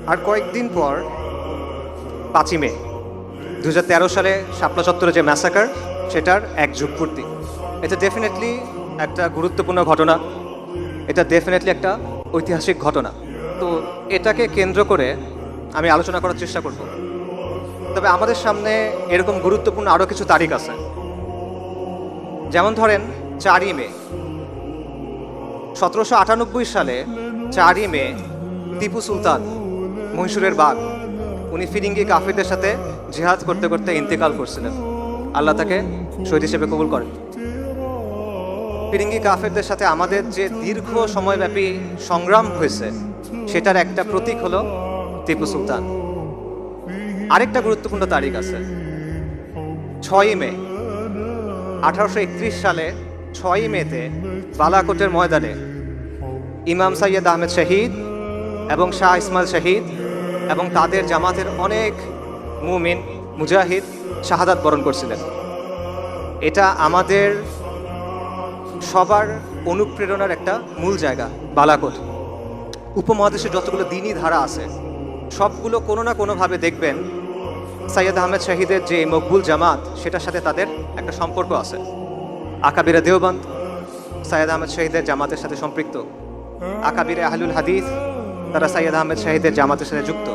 আর কয়েকদিন পর 5ই মে 2013 সালে শাপলা চত্বরে যে ম্যাসাকার, সেটার 1 যুগ পূর্তি। এটা ডেফিনেটলি একটা গুরুত্বপূর্ণ ঘটনা, এটা ডেফিনেটলি একটা ঐতিহাসিক ঘটনা। তো এটাকে কেন্দ্র করে আমি আলোচনা করার চেষ্টা করব। তবে আমাদের সামনে এরকম গুরুত্বপূর্ণ আরও কিছু তারিখ আছে। যেমন ধরেন 4ই মে 1798 সালে 4ই মে টিপু সুলতান, মহীশূরের বাঘ, উনি ফিরিঙ্গি কাফিরদের সাথে জিহাদ করতে করতে ইন্তেকাল করছিলেন। আল্লাহ তাকে শহীদ হিসেবে কবুল করেন। ফিরিঙ্গি কাফিরদের সাথে আমাদের যে দীর্ঘ সময়ব্যাপী সংগ্রাম হয়েছে, সেটার একটা প্রতীক হলো টিপু সুলতান। আরেকটা গুরুত্বপূর্ণ তারিখ আছে 6ই মে 1831 সালে 6ই মেতে বালাকোটের ময়দানে ইমাম সৈয়দ আহমেদ শহীদ এবং শাহ ইসমাইল শহীদ এবং তাদের জামাতের অনেক মুমিন মুজাহিদ শাহাদাত বরণ করছিলেন। এটা আমাদের সবার অনুপ্রেরণার একটা মূল জায়গা। বালাকোট উপমহাদেশে যতগুলো দ্বীনি ধারা আছে, সবগুলো কোনো না কোনোভাবে দেখবেন সৈয়দ আহমেদ শহীদের যে মকবুল জামাত, সেটার সাথে তাদের একটা সম্পর্ক আছে। আকাবিরে দেওবন্দ সৈয়দ আহমেদ শহীদের জামাতের সাথে সম্পৃক্ত, আকাবিরে আহলুল হাদিস তারা সৈয়দ আহমেদ শহীদের জামাতের সাথে যুক্ত।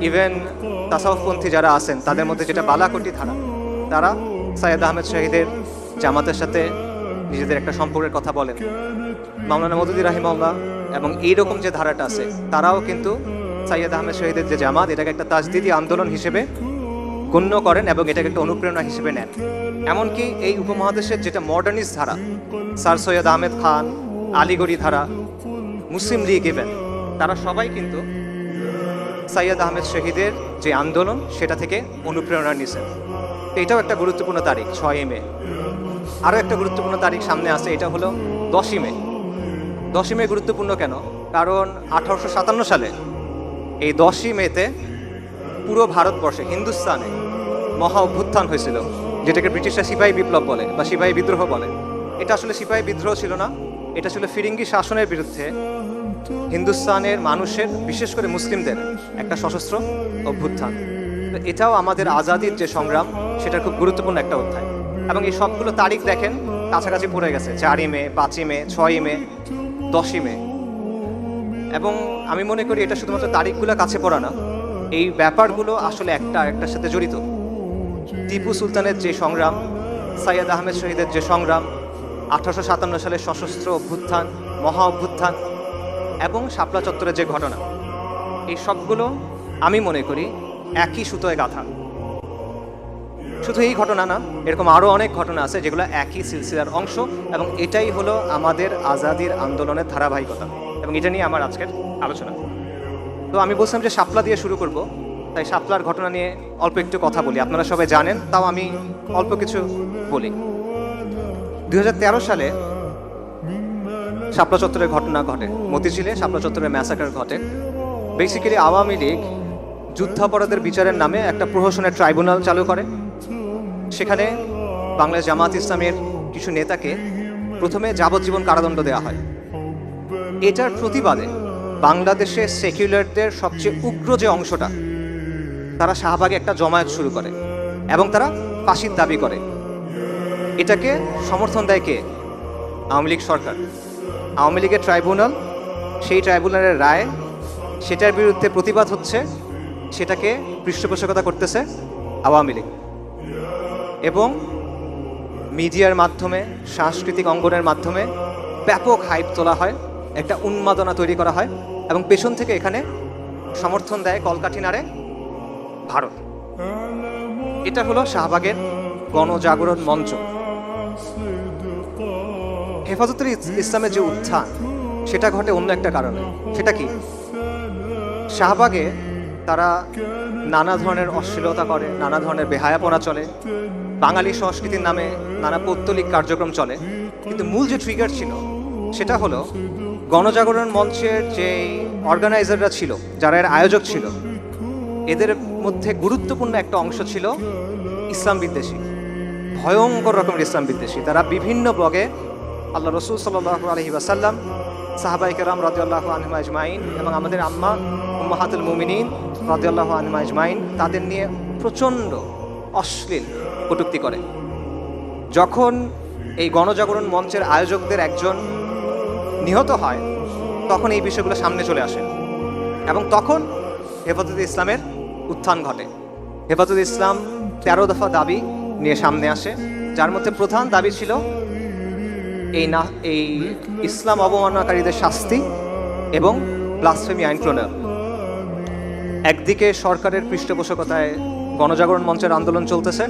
ইভেন তাসাউফপন্থী যারা আছেন, তাদের মধ্যে যেটা বালাকোটি ধারা, তারা সৈয়দ আহমেদ শহীদের জামাতের সাথে নিজেদের একটা সম্পর্কের কথা বলেন। মাওলানা মওদুদী রাহিমাহুল্লাহ এবং এইরকম যে ধারাটা আছে, তারাও কিন্তু সৈয়দ আহমেদ শহীদের যে জামাত, এটাকে একটা তাজদিদি আন্দোলন হিসেবে গণ্য করেন এবং এটাকে একটা অনুপ্রেরণা হিসেবে নেন। এমনকি এই উপমহাদেশের যেটা মডার্নিস্ট ধারা, স্যার সৈয়দ আহমেদ খান, আলীগড়ি ধারা, মুসলিম লীগ, ইভেন তারা সবাই কিন্তু সৈয়দ আহমেদ শহীদের যে আন্দোলন, সেটা থেকে অনুপ্রেরণা নিয়েছেন। এটাও একটা গুরুত্বপূর্ণ তারিখ 6ই মে। আরও একটা গুরুত্বপূর্ণ তারিখ সামনে আছে, এটা হলো 10ই মে। 10ই মে গুরুত্বপূর্ণ কেন? কারণ 1857 সালে এই 10ই মেতে পুরো ভারতবর্ষে, হিন্দুস্তানে মহা অভ্যুত্থান হয়েছিল, যেটাকে ব্রিটিশরা সিপাহী বিপ্লব বলে বা সিপাহী বিদ্রোহ বলে। এটা আসলে সিপাহী বিদ্রোহ ছিল না, এটা ছিল ফিরিঙ্গি শাসনের বিরুদ্ধে হিন্দুস্তানের মানুষের, বিশেষ করে মুসলিমদের একটা সশস্ত্র অভ্যুত্থান। তো এটাও আমাদের আজাদির যে সংগ্রাম, সেটার খুব গুরুত্বপূর্ণ একটা অধ্যায়। এবং এই সবগুলো তারিখ দেখেন কাছাকাছি পড়ে গেছে, 4ই মে, 5ই মে, 6ই মে, 10ই মে। এবং আমি মনে করি এটা শুধুমাত্র তারিখগুলো কাছে পড়া না, এই ব্যাপারগুলো আসলে একটা একটার সাথে জড়িত। টিপু সুলতানের যে সংগ্রাম, সৈয়দ আহমেদ শহীদের যে সংগ্রাম, 1857 সালের সশস্ত্র অভ্যুত্থান, মহা অভ্যুত্থান এবং শাপলা চত্বরের যে ঘটনা, এই সবগুলো আমি মনে করি একই সুতোয় গাঁথা। শুধু এই ঘটনা না, এরকম আরও অনেক ঘটনা আছে যেগুলো একই সিলসিলার অংশ, এবং এটাই হলো আমাদের আজাদির আন্দোলনের ধারাবাহিকতা, এবং এটা নিয়ে আমার আজকের আলোচনা। তো আমি বলছিলাম যে শাপলা দিয়ে শুরু করব, তাই শাপলার ঘটনা নিয়ে অল্প একটু কথা বলি। আপনারা সবাই জানেন, তাও আমি অল্প কিছু বলি। 2013 সালে শাপলা চত্বরের ঘটনা ঘটে, মতিঝিলে শাপলা চত্বরের ম্যাসাকার ঘটে। বেসিক্যালি আওয়ামী লীগ যুদ্ধাপরাধের বিচারের নামে একটা প্রহসনের ট্রাইব্যুনাল চালু করে। সেখানে বাংলাদেশ জামাত ইসলামের কিছু নেতাকে প্রথমে যাবজ্জীবন কারাদণ্ড দেওয়া হয়। এটার প্রতিবাদে বাংলাদেশের সেকুলারদের সবচেয়ে উগ্র যে অংশটা, তারা শাহবাগে একটা জমায়েত শুরু করে এবং তারা ফাঁসির দাবি করে। এটাকে সমর্থন দেয় কে? আওয়ামী লীগ সরকার। আওয়ামী লীগের ট্রাইব্যুনাল, সেই ট্রাইব্যুনালের রায়, সেটার বিরুদ্ধে প্রতিবাদ হচ্ছে, সেটাকে পৃষ্ঠপোষকতা করতেছে আওয়ামী লীগ। এবং মিডিয়ার মাধ্যমে, সাংস্কৃতিক অঙ্গনের মাধ্যমে ব্যাপক হাইপ তোলা হয়, একটা উন্মাদনা তৈরি করা হয়, এবং পেছন থেকে এখানে সমর্থন দেয় কলকাঠি নাড়ে ভারত। এটা হলো শাহবাগের গণজাগরণ মঞ্চ। হেফাজতুল ইসলামের যে উত্থান, সেটা ঘটে অন্য একটা কারণে। সেটা কি? শাহবাগে তারা নানা ধরনের অশ্লীলতা করে, নানা ধরনের বেহায়াপনা চলে, বাঙালি সংস্কৃতির নামে নানা পৌত্তলিক কার্যক্রম চলে। কিন্তু মূল যে ট্রিগার ছিল, সেটা হলো গণজাগরণ মঞ্চের যে অর্গানাইজাররা ছিল, যারা এর আয়োজক ছিল, এদের মধ্যে গুরুত্বপূর্ণ একটা অংশ ছিল ইসলাম বিদ্বেষী, ভয়ঙ্কর রকমের ইসলাম বিদ্বেষী। তারা বিভিন্ন ব্লগে আল্লাহ রসুল সাল্লাল্লাহু আলাইহি ওয়াসাল্লাম, সাহাবায়ে কেরাম রাদিয়াল্লাহু আনহুম আজমাইন এবং আমাদের আম্মা উম্মাহাতুল মুমিনিন রাদিয়াল্লাহু আনহুম আজমাইন তাদের নিয়ে প্রচণ্ড অশ্লীল কটূক্তি করে। যখন এই গণজাগরণ মঞ্চের আয়োজকদের একজন নিহত হয় তখন এই বিষয়গুলো সামনে চলে আসে এবং তখন হেফাজতে ইসলামের উত্থান ঘটে। হেফাজতে ইসলাম 13 দফা দাবি নিয়ে সামনে আসে, যার মধ্যে প্রধান দাবি ছিল এই ইসলাম অবমাননাকারীদের শাস্তি এবং ব্লাসফেমি আইন প্রণয়ন। একদিকে সরকারের পৃষ্ঠপোষকতায় গণজাগরণ মঞ্চের আন্দোলন চলতেছে,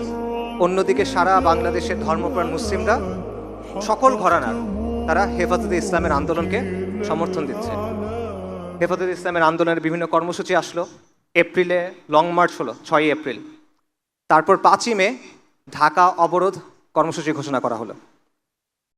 অন্যদিকে সারা বাংলাদেশের ধর্মপ্রাণ মুসলিমরা সকল ঘরানার তারা হেফাজতে ইসলামের আন্দোলনকে সমর্থন দিচ্ছে। হেফাজতে ইসলামের আন্দোলনের বিভিন্ন কর্মসূচি আসলো। এপ্রিলে লং মার্চ হলো 6 এপ্রিল, তারপর 5ই মে ঢাকা অবরোধ কর্মসূচি ঘোষণা করা হলো।